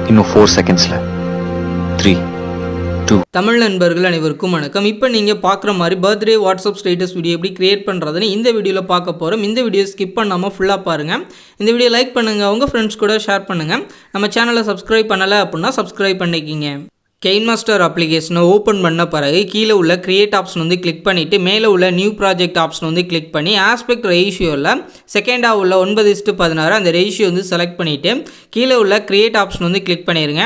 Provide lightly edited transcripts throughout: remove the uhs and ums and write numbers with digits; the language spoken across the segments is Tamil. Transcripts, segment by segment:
இன்னும் 4 செகண்ட்ஸில் 3 2. தமிழ் நண்பர்கள் அனைவருக்கும் வணக்கம். இப்போ நீங்கள் பார்க்குற மாதிரி பர்த்டே வாட்ஸ்அப் ஸ்டேட்டஸ் வீடியோ எப்படி கிரியேட் பண்ணுறதுன்னு இந்த வீடியோவில் பார்க்க போகிறோம். இந்த வீடியோ ஸ்கிப் பண்ணாமல் ஃபுல்லாக பாருங்கள். இந்த வீடியோ லைக் பண்ணுங்கள், உங்கள் ஃப்ரெண்ட்ஸ் கூட ஷேர் பண்ணுங்கள். நம்ம சேனலை சப்ஸ்கிரைப் பண்ணலை அப்படின்னா சப்ஸ்கிரைப் பண்ணிக்கிங்க. Kinemaster அப்ளிகேஷனை ஓப்பன் பண்ண பிறகு கீழே உள்ள கிரியேட் ஆப்ஷன் வந்து கிளிக் பண்ணிவிட்டு மேலே உள்ள நியூ ப்ராஜெக்ட் ஆப்ஷன் வந்து கிளிக் பண்ணி ஆஸ்பெக்ட் ரேஷியோவில் செகண்டாக உள்ள 9:16 அந்த ரேஷியோ வந்து செலக்ட் பண்ணிவிட்டு கீழே உள்ள கிரியேட் ஆப்ஷன் வந்து கிளிக் பண்ணிடுங்க.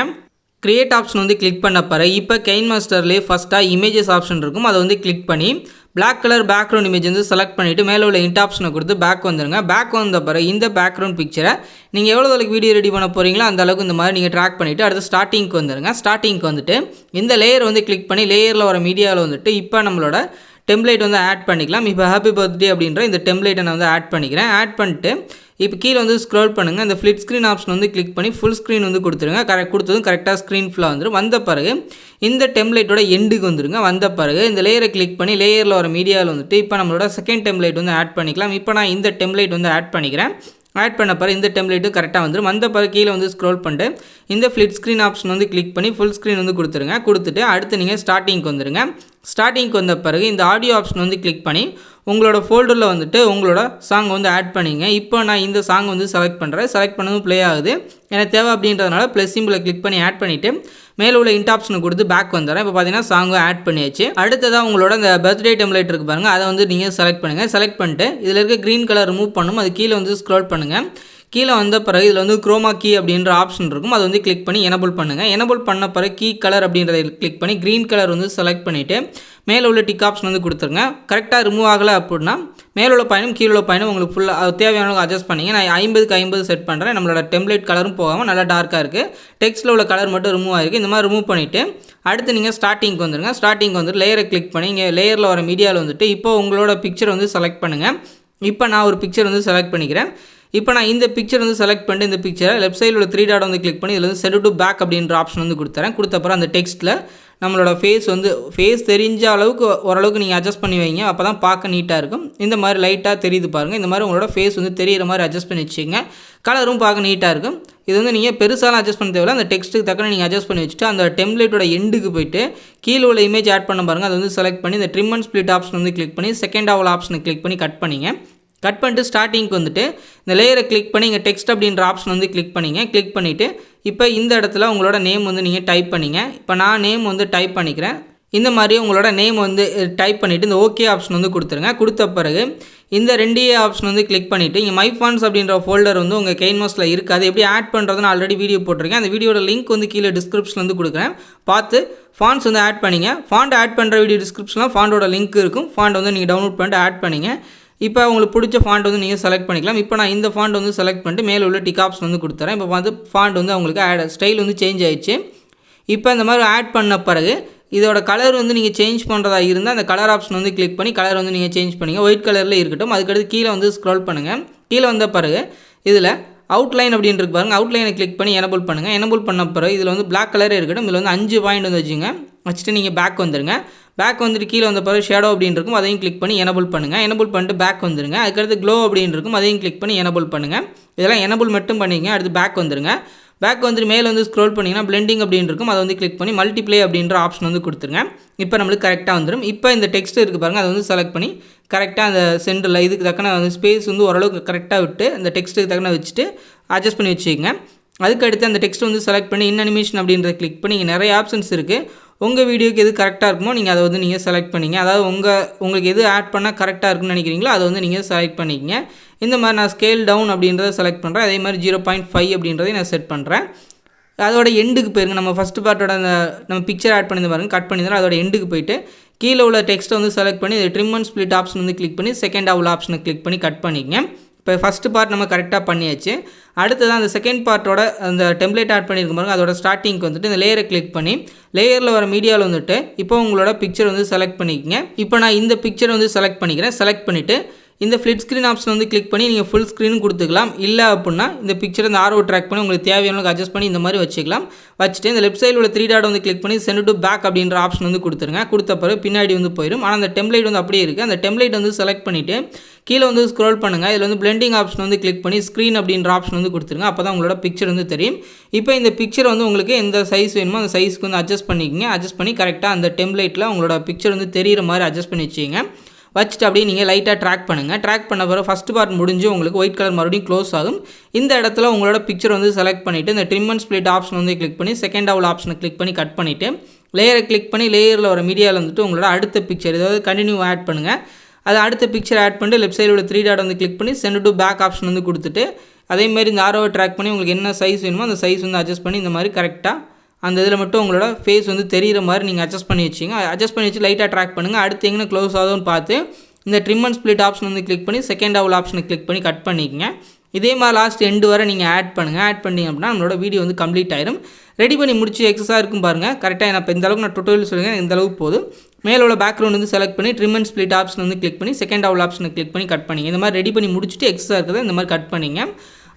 கிரியேட் ஆப்ஷன் வந்து கிளிக் பண்ண பிறகு இப்போ கைன்மாஸ்டர்லேயே ஃபஸ்ட்டாக இமேஜஸ் ஆப்ஷன் இருக்கும், அதை வந்து கிளிக் பண்ணி பிளாக் கலர் பேக்ரவுண்ட் இமேஜ் வந்து செலக்ட் பண்ணிவிட்டு மேலே உள்ள இன்ட் ஆப்ஷனை கொடுத்து பேக் வந்துடுங்க. பேக் வந்த பிறகு இந்த பேக்ரவுண்ட் பிக்சரை நீங்கள் எவ்வளோ அளவுக்கு வீடியோ ரெடி பண்ண போகிறீங்களோ அந்த அளவுக்கு இந்த மாதிரி நீங்கள் ட்ராக் பண்ணிவிட்டு அடுத்து ஸ்டார்டிங்க்கு வந்துடுங்க. ஸ்டார்டிங்க்கு வந்துட்டு இந்த லேயர் வந்து கிளிக் பண்ணி லேயரில் வர மீடியாவில் வந்துட்டு இப்போ நம்மளோட டெம்ப்ளேட் வந்து ஆட் பண்ணிக்கலாம். இப்போ ஹாப்பி பர்த்டே அப்படின்ற இந்த டெம்ப்ளேட்டை நான் வந்து ஆட் பண்ணிக்கிறேன். ஆட் பண்ணிட்டு இப்போ கீழே வந்து ஸ்க்ரோல் பண்ணுங்கள். இந்த ஃப்ளிட் ஸ்க்ரீன் ஆப்ஷன் வந்து கிளிக் பண்ணி ஃபுல் ஸ்க்ரீன் வந்து கொடுத்துருங்க. கொடுத்ததும் கரெக்டாக ஸ்க்ரீன் ஃபுல்லாக வந்துடும். வந்த பிறகு இந்த டெம்ப்ளேட்டோட எண்டுக்கு வந்துருங்க. வந்த பிறகு இந்த லேயரை கிளிக் பண்ணி லேயரில் வர மீடியாவில் வந்துட்டு இப்போ நம்மளோட செகண்ட் டெம்ப்ளேட் வந்து ஆட் பண்ணிக்கலாம். இப்போ நான் இந்த டெம்ப்ளேட் வந்து ஆட் பண்ணிக்கிறேன். ஆட் பண்ண பிறகு இந்த டெம்ப்ளேட்டும் கரெக்டாக வந்துடும். வந்த பிறகு கீழே வந்து ஸ்க்ரோல் பண்ணிட்டு இந்த ஃப்ளிட் ஸ்க்ரீன் ஆப்ஷன் வந்து கிளிக் பண்ணி ஃபுல் ஸ்க்ரீன் வந்து கொடுத்துருங்க. கொடுத்துட்டு அடுத்து நீங்கள் ஸ்டார்டிங்க்கு வந்துடுங்க. ஸ்டார்டிங்க்கு வந்த பிறகு இந்த ஆடியோ ஆப்ஷன் வந்து கிளிக் பண்ணி உங்களோட ஃபோல்டரில் வந்துட்டு உங்களோட சாங் வந்து ஆட் பண்ணிங்க. இப்போ நான் இந்த சாங் வந்து செலக்ட் பண்ணுறேன். செலக்ட் பண்ணதும் ப்ளே ஆகுது. எனக்கு தேவை அப்படின்றதுனால ப்ளஸ் சிம்பிளை கிளிக் பண்ணி ஆட் பண்ணிவிட்டு மேலே உள்ள இன்ட் ஆப்ஷனை கொடுத்து பேக் வந்துடுறேன். இப்போ பார்த்தீங்கன்னா சாங் ஆட் பண்ணியாச்சு. அடுத்ததாக உங்களோட இந்த பர்த்டே டெம்ப்ளேட் இருக்குது பாருங்கள், அதை வந்து நீங்கள் செலக்ட் பண்ணுங்கள். செலக்ட் பண்ணிட்டு இதில் இருக்க க்ரீன் கலர் ரிமூவ் பண்ணணும். அது கீழே வந்து ஸ்க்ரோல் பண்ணுங்கள். கீழே வந்த பிறகு இதில் வந்து குரோமா கீ அப்படின்ற ஆப்ஷன் இருக்கும், அதை வந்து கிளிக் பண்ணி எனபிள் பண்ணுங்கள். எனபிள் பண்ண பிறகு கீ கலர் அப்படின்றத கிளிக் பண்ணி க்ரீன் கலர் வந்து செலக்ட் பண்ணிவிட்டு மேலே உள்ள டிக் ஆப்ஷன் வந்து கொடுத்துருங்க. கரெக்டாக ரிமூவ் ஆகலை அப்படின்னா மேலே உள்ள பயணம் கீழே உள்ள பயணம் உங்களுக்கு ஃபுல்லாக தேவையான அட்ஜஸ்ட் பண்ணிங்க. நான் 50க்கு 50 செட் பண்ணுறேன். நம்மளோட டெம்ப்ளேட் கலரும் போகாமல் நல்லா டார்க்காக இருக்குது. டெக்ஸ்ட்டில் உள்ள கலர் மட்டும் ரிமூவ் ஆகிருக்கு. இந்த மாதிரி ரிமூவ் பண்ணிவிட்டு அடுத்து நீங்கள் ஸ்டார்டிங்க்கு வந்துடுங்க. ஸ்டார்டிங்க்கு வந்துட்டு லேயரை கிளிக் பண்ணி இங்கே லேயரில் வர மீடியாவில் வந்துட்டு இப்போ உங்களோட பிக்சர் வந்து செலக்ட் பண்ணுங்கள். இப்போ நான் ஒரு பிக்சர் வந்து செலக்ட் பண்ணிக்கிறேன். இப்போ நான் இந்த பிக்சர் வந்து செலக்ட் பண்ணிட்டு இந்த பிக்சரை லெஃப்ட் சைடில் உள்ள 3 டாட் வந்து கிளிக் பண்ணி இதில் வந்து சென்ட் டு பேக் அப்படின்ற ஆப்ஷன் வந்து கொடுத்துறேன். கொடுத்தப்பறம் அந்த டெக்ஸ்ட்டில் நம்மளோட ஃபேஸ் தெரிஞ்ச அளவுக்கு ஓரளவுக்கு நீங்கள் அட்ஜஸ்ட் பண்ணி வைங்க. அப்போ தான் பார்க்க நீட்டாக இருக்கும். இந்த மாதிரி லைட்டாக தெரியுது பாருங்கள். இந்த மாதிரி உங்களோட ஃபேஸ் வந்து தெரியிற மாதிரி அட்ஜஸ்ட் பண்ணி வச்சுக்கோங்க. கலரும் பார்க்க நீட்டாக இருக்கும். இது வந்து நீங்கள் பெருசாலாம் அட்ஜஸ்ட் பண்ண தேவையில்ல. அந்த டெக்ஸ்ட்டுக்கு தக்கன நீங்கள் அட்ஜஸ்ட் பண்ணி வச்சுட்டு அந்த டெம்ப்ளேட்டோட எண்டுக்கு போய்ட்டு கீழே உள்ள இமேஜ் ஆட் பண்ண பாருங்கள், அதை வந்து செலக்ட் பண்ணி இந்த ட்ரிம் அண்ட் ஸ்ப்ளிட் ஆப்ஷன் வந்து கிளிக் பண்ணி செகண்ட் ஆவல் ஆப்ஷனை கிளிக் பண்ணி கட் பண்ணிங்க. கட் பண்ணிட்டு ஸ்டார்டிங்க்கு வந்துட்டு இந்த லேயரை கிளிக் பண்ணி இங்கே டெக்ஸ்ட் அப்படின்ற ஆப்ஷன் வந்து கிளிக் பண்ணிங்க. கிளிக் பண்ணிவிட்டு இப்போ இந்த இடத்துல உங்களோட நேம் வந்து நீங்கள் டைப் பண்ணிங்க. இப்போ நான் நேம் வந்து டைப் பண்ணிக்கிறேன். இந்த மாதிரி உங்களோட நேம் வந்து டைப் பண்ணிவிட்டு இந்த ஓகே ஆப்ஷன் வந்து கொடுத்துருங்க. கொடுத்த பிறகு இந்த 2 ஆப்ஷன் வந்து கிளிக் பண்ணிவிட்டு இங்கே மை ஃபாண்ட்ஸ் அப்படின்ற ஃபோல்டர் வந்து உங்கள் கைன்மாஸ்டரில் இருக்காது. எப்படி ஆட் பண்ணுறதுன்னு ஆல்ரெடி வீடியோ போட்டிருக்கேன். அந்த வீடியோட லிங்க் வந்து கீழே டிஸ்கிரிப்ஷன் வந்து கொடுக்குறேன். பார்த்து ஃபாண்ட்ஸ் வந்து ஆட் பண்ணிங்க. ஃபாண்ட் ஆட் பண்ணுற வீடியோ டிஸ்கிரிப்ஷனில் ஃபாண்டோட லிங்க் இருக்கும். ஃபாண்ட் வந்து நீங்கள் டவுன்லோட் பண்ணிட்டு ஆட் பண்ணிங்க. இப்போ உங்களுக்கு பிடிச்ச ஃபாண்ட் வந்து நீங்கள் செலக்ட் பண்ணிக்கலாம். இப்போ நான் இந்த ஃபாண்ட் வந்து செலக்ட் பண்ணிட்டு மேலே உள்ள டிக் ஆப்ஷன் வந்து கொடுத்துறேன். இப்போ வந்து ஃபாண்ட் வந்து உங்களுக்கு ஸ்டைல் வந்து சேஞ்ச் ஆயிடுச்சு. இப்போ இந்த மாதிரி ஆட் பண்ண பிறகு இதோட கலர் வந்து நீங்கள் சேஞ்ச் பண்ணுறதா இருந்தால் அந்த கலர் ஆப்ஷன் வந்து கிளிக் பண்ணி கலர் வந்து நீங்கள் சேஞ்ச் பண்ணிங்க. ஒயிட் கலரில் இருக்கட்டும். அதுக்கடுத்து கீழே வந்து ஸ்க்ரோல் பண்ணுங்கள். கீழே வந்த பிறகு இதில் அவுட்லைன் அப்படின்னு இருக்கு பாருங்கள், அவுட்லைனை கிளிக் பண்ணி எனபிள் பண்ணுங்கள். எனபிள் பண்ண பிறகு இதில் வந்து பிளாக் கலரே இருக்கட்டும். இதில் வந்து 5 பாயிண்ட் வந்து வச்சுட்டு நீங்கள் பேக் வந்துடுங்க. பேக் வந்துட்டு கீழே வந்த பிறகு ஷேடோ அப்படின்னு இருக்கும், அதையும் கிளிக் பண்ணி எனபிள் பண்ணுங்கள். எனபிள் பண்ணிட்டு பேக் வந்துடுங்க. அதுக்கடுத்து க்ளோ அப்படின்னு இருக்கும், அதையும் கிளிக் பண்ணி எனபிள் பண்ணுங்கள். இதெல்லாம் எனபிள் மட்டும் பண்ணிங்க. அடுத்து பேக் வந்துடுங்க. பேக் வந்துட்டு மேலே வந்து ஸ்க்ரோல் பண்ணிங்கன்னா பிளெண்டிங் அப்படின்னு இருக்கும், அதை வந்து கிளிக் பண்ணி மல்டிப்ளே அப்படின்ற ஆப்ஷன் வந்து கொடுத்துருங்க. இப்போ நம்மளுக்கு கரெக்டாக வந்துடும். இப்போ இந்த டெக்ஸ்ட் இருக்குது பாருங்கள், அதை வந்து செலக்ட் பண்ணி கரெக்டாக அந்த சென்டரில் இதுக்கு தக்கன வந்து ஸ்பேஸ் வந்து ஓரளவுக்கு கரெக்டாக விட்டு அந்த டெக்ஸ்ட்டுக்கு தக்கன வச்சுட்டு அட்ஜஸ்ட் பண்ணி வச்சுக்கோங்க. அதுக்கடுத்து அந்த டெக்ஸ்ட் வந்து செலக்ட் பண்ணி இன் அனிமேஷன் அப்படின்றத கிளிக் பண்ணி இங்கே நிறைய ஆப்ஷன்ஸ் இருக்குது. உங்கள் வீடியோக்கு எது கரெக்டாக இருக்குமோ நீங்கள் அதை வந்து நீங்கள் செலக்ட் பண்ணிங்க. அதாவது உங்களுக்கு எது ஆட் பண்ணால் கரெக்டாக இருக்குன்னு நினைக்கிறீங்களோ அதை வந்து நீங்கள் செலக்ட் பண்ணிக்கங்க. இந்த மாதிரி நான் ஸ்கேல் டவுன் அப்படின்றத செலக்ட் பண்ணுறேன். அதே மாதிரி 0.5 அப்படின்றதையும் நான் செட் பண்ணுறேன். அதோட எண்டுக்கு போயிருங்க. நம்ம ஃபஸ்ட்டு பார்ட்டோட அந்த நம்ம பிக்சர் ஆட் பண்ணி பாருங்கள், கட் பண்ணி அதோட எண்டுக்கு போயிட்டு கீழே உள்ள டெக்ஸ்ட்டை வந்து செலக்ட் பண்ணி ட்ரிம் அண்ட் ஸ்ப்ளிட் ஆப்ஷன் வந்து கிளிக் பண்ணி செகண்ட் ஆவல் ஆப்ஷனை கிளிக் பண்ணி கட் பண்ணிக்கங்க. இப்போ ஃபஸ்ட்டு பார்ட் நம்ம கரெக்டாக பண்ணியாச்சு. அடுத்தது அந்த செகண்ட் பார்ட்டோட அந்த டெம்ப்ளேட் ஆட் பண்ணியிருக்க பாருங்க, அதோட ஸ்டார்டிங்க்கு வந்துட்டு இந்த லேயரை கிளிக் பண்ணி லேயரில் வர மீடியாவில் வந்துட்டு இப்போ உங்களோட பிக்சர் வந்து செலக்ட் பண்ணிக்கங்க. இப்போ நான் இந்த பிக்சர் வந்து செலக்ட் பண்ணிக்கிறேன். செலக்ட் பண்ணிவிட்டு இந்த ஃப்ளிட் ஸ்க்ரீன் ஆப்ஷன் வந்து கிளிக் பண்ணி நீங்கள் ஃபுல் ஸ்க்ரீனும் கொடுத்துக்கலாம். இல்லை அப்படின்னா இந்த பிக்சர் இந்த ஆர்ஓ ட்ராக் பண்ணி உங்களுக்கு தேவையான அட்ஜஸ்ட் பண்ணி இந்த மாதிரி வச்சுக்கலாம். வச்சுட்டு இந்த லெஃப்ட் சைடில் உள்ள 3 டாட் வந்து கிளிக் பண்ணி சென்ட் டு பேக் அப்படின்ற ஆப்ஷன் வந்து கொடுத்துருங்க. கொடுத்த பிறகு பின்னாடி வந்து போயிடும். ஆனால் அந்த டெம்ப்ளேட் வந்து அப்படியே இருக்குது. அந்த டெம்ப்ளேட் வந்து செலக்ட் பண்ணிவிட்டு கீழே வந்து ஸ்க்ரோல் பண்ணுங்கள். இதில் வந்து பிளெண்டிங் ஆப்ஷன் வந்து கிளிக் பண்ணி ஸ்க்ரீன் அப்படின்ற ஆப்ஷன் வந்து கொடுத்துருங்க. அப்போ தான் உங்களோட பிக்சர் வந்து தெரியும். இப்போ இந்த பிக்சர் வந்து உங்களுக்கு எந்த சைஸ் வேணுமோ அந்த சைஸ்க்கு வந்து அட்ஜஸ்ட் பண்ணிக்கங்க. அட்ஜஸ்ட் பண்ணி கரெக்டாக அந்த டெம்ப்ளேட்டில் உங்களோட பிக்சர் வந்து தெரிகிற மாதிரி அட்ஜஸ்ட் பண்ணி வச்சுங்க. வச்சுட்டு அப்படியே நீங்கள் லைட்டாக ட்ராக் பண்ணுங்கள். ட்ராக் பண்ண பிறகு ஃபஸ்ட் பார்ட் முடிஞ்சு உங்களுக்கு ஒயிட் கலர் மறுபடியும் க்ளோஸ் ஆகும். இந்த இடத்துல உங்களோட பிக்சர் வந்து செலக்ட் பண்ணிவிட்டு இந்த ட்ரிம் அண்ட் ஸ்ப்ளிட் ஆப்ஷன் வந்து கிளிக் பண்ணி செகண்ட் ஆவல் ஆப்ஷனை கிளிக் பண்ணி கட் பண்ணிவிட்டு லேயரை கிளிக் பண்ணி லேயரில் வர மீடியாவில் வந்துட்டு உங்களோட அடுத்த பிக்சர் ஏதாவது கண்டினியூ ஆட் பண்ணுங்கள். அது அடுத்த பிக்சர் ஆட் பண்ணிட்டு லெஃப்ட் சைடில் உள்ள 3 டாட் வந்து கிளிக் பண்ணி சென்ட் டு பேக் ஆப்ஷன் வந்து கொடுத்துட்டு அதேமாதிரி இந்த ஆரோவை ட்ராக் பண்ணி உங்களுக்கு என்ன சைஸ் வேணுமோ அந்த சைஸ் வந்து அட்ஜஸ்ட் பண்ணி இந்த மாதிரி கரெக்டாக அந்த இதில் மட்டும் உங்களோட ஃபேஸ் வந்து தெரிகிற மாதிரி நீங்கள் அட்ஜஸ்ட் பண்ணி வச்சிங்க. அட்ஜஸ்ட் பண்ணி வச்சு லைட்டாக ட்ராக் பண்ணுங்கள். அடுத்து எங்கே க்ளோஸ் ஆகுதுன்னு பார்த்து இந்த ட்ரிம் அண்ட் ஸ்ப்ளிட் ஆப்ஷன் வந்து கிளிக் பண்ணி செகண்ட் ஆவல் ஆப்ஷனை கிளிக் பண்ணி கட் பண்ணிக்கங்க. இதே மாதிரி லாஸ்ட் எண்டு வரை நீங்கள் ஆட் பண்ணுங்கள். ஆட் பண்ணிங்க அப்படின்னா நம்மளோட வீடியோ வந்து கம்ப்ளீட் ஆயிரும். ரெடி பண்ணி முடிச்சு எக்ஸஸாக இருக்கும் பாருங்கள். கரெக்டாக நான் இப்போ இந்த அளவுக்கு நான் டுட்டோரியல் சொல்லுங்கள். இந்த அளவுக்கு போதும். மேலே உள்ள பேக்ரவுண்ட் வந்து செலக்ட் பண்ணி ட்ரிம் அண்ட் ஸ்ப்ளிட் ஆப்ஷன் வந்து கிளிக் பண்ணி செகண்ட் ஆவல் ஆப்ஷனை கிளிக் பண்ணி கட் பண்ணிங்க. இந்த மாதிரி ரெடி பண்ணி முடிச்சுட்டு எக்ஸஸாக இருக்கிறத இந்த மாதிரி கட் பண்ணிங்க.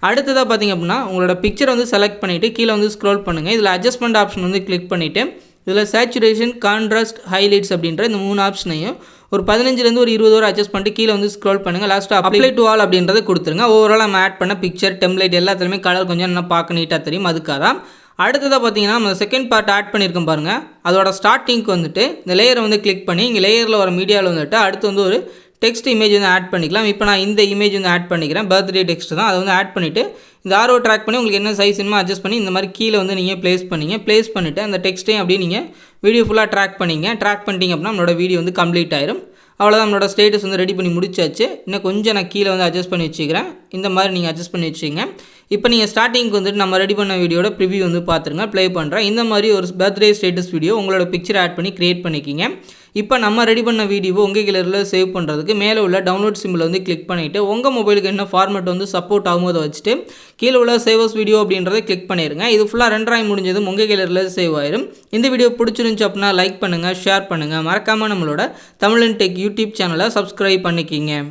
அடுத்ததாக பார்த்திங்க அப்படின்னா உங்களோட பிக்சர் வந்து செலக்ட் பண்ணிவிட்டு கீழே வந்து ஸ்க்ரோல் பண்ணுங்கள். இதில் அட்ஜஸ்ட்மெண்ட் ஆப்ஷன் வந்து கிளிக் பண்ணிவிட்டு இதில் சேச்சுரேஷன், கான்ட்ராஸ்ட், ஹைலைட்ஸ் அப்படின்ற இந்த 3 ஆப்ஷனையும் ஒரு 15லேருந்து ஒரு 20 வரை அட்ஜஸ்ட் பண்ணிட்டு கீழே வந்து ஸ்க்ரோல் பண்ணுங்கள். லாஸ்ட்டாக அப்ளை டு ஆல் அப்படின்றத கொடுத்துருங்க. ஓவரால் நம்ம ஆட் பண்ண பிக்சர், டெம்ப்ளேட் எல்லாத்துலேயுமே கலர் கொஞ்சம் நல்லா பார்க்க நீட்டாக தெரியும். அதுக்காக தான். அடுத்ததாக பார்த்தீங்கன்னா நம்ம செகண்ட் பார்ட் ஆட் பண்ணியிருக்கோம் பாருங்கள். அதோட ஸ்டார்டிங்க்கு வந்துட்டு இந்த லேயரை வந்து கிளிக் பண்ணி இங்கே லேயரில் வர மீடியாவில் வந்துட்டு அடுத்து வந்து ஒரு டெக்ஸ்ட் இமேஜ் வந்து ஆட் பண்ணிக்கலாம். இப்போ நான் இந்த இமேஜ் வந்து ஆட் பண்ணிக்கிறேன். பர்த்டே டெக்ஸ்ட் தான். அதை வந்து ஆட் பண்ணிவிட்டு இந்த ஆரோ ட்ராக் பண்ணி உங்களுக்கு என்ன சைஸ் வேணுமோ அட்ஜஸ்ட் பண்ணி இந்த மாதிரி கீழே வந்து நீங்கள் ப்ளேஸ் பண்ணிவிட்டு அந்த டெக்ஸ்ட்டையும் அப்படியே நீங்கள் வீடியோ ஃபுல்லாக ட்ராக் பண்ணிட்டீங்க அப்படின்னா நம்மளோட வீடியோ வந்து கம்ப்ளீட் ஆயிரும். அவ்வளோதான், நம்மளோட ஸ்டேட்டஸ் வந்து ரெடி பண்ணி முடிச்சாச்சு. இன்னும் கொஞ்சம் நான் கீழே வந்து அட்ஜஸ்ட் பண்ணி வச்சுக்கிறேன். இந்த மாதிரி நீங்கள் அட்ஜஸ்ட் பண்ணி வச்சுங்க. இப்போ நீங்கள் ஸ்டார்டிங்க்கு வந்துட்டு நம்ம ரெடி பண்ண வீடியோட ப்ரிவியூ வந்து பார்த்துருங்க. ப்ளே பண்ணுறேன். இந்த மாதிரி ஒரு பர்த்டே ஸ்டேட்டஸ் வீடியோ உங்களோட பிக்சர் ஆட் பண்ணி க்ரியேட் பண்ணிக்கிங்க. இப்போ நம்ம ரெடி பண்ண வீடியோவை உங்கள் கேலரியில் சேவ் பண்ணுறதுக்கு மேலே உள்ள டவுன்லோட் சிம்பிள் வந்து கிளிக் பண்ணிவிட்டு உங்கள் மொபைலுக்கு என்ன ஃபார்மேட் வந்து சப்போர்ட் ஆகும் அதை வச்சுட்டு கீழே உள்ள சேவஸ் வீடியோ அப்படின்றத கிளிக் பண்ணிடுங்க. இது ஃபுல்லாக ரெண்டராய் முடிஞ்சதும் உங்கள் கேலரியில் சேவ் ஆயிரும். இந்த வீடியோ பிடிச்சிருந்துச்சு அப்படின்னா லைக் பண்ணுங்கள், ஷேர் பண்ணுங்கள். மறக்காமல் நம்மளோட தமிழன் டெக் யூடியூப் சேனலை சப்ஸ்கிரைப் பண்ணிக்கிங்க.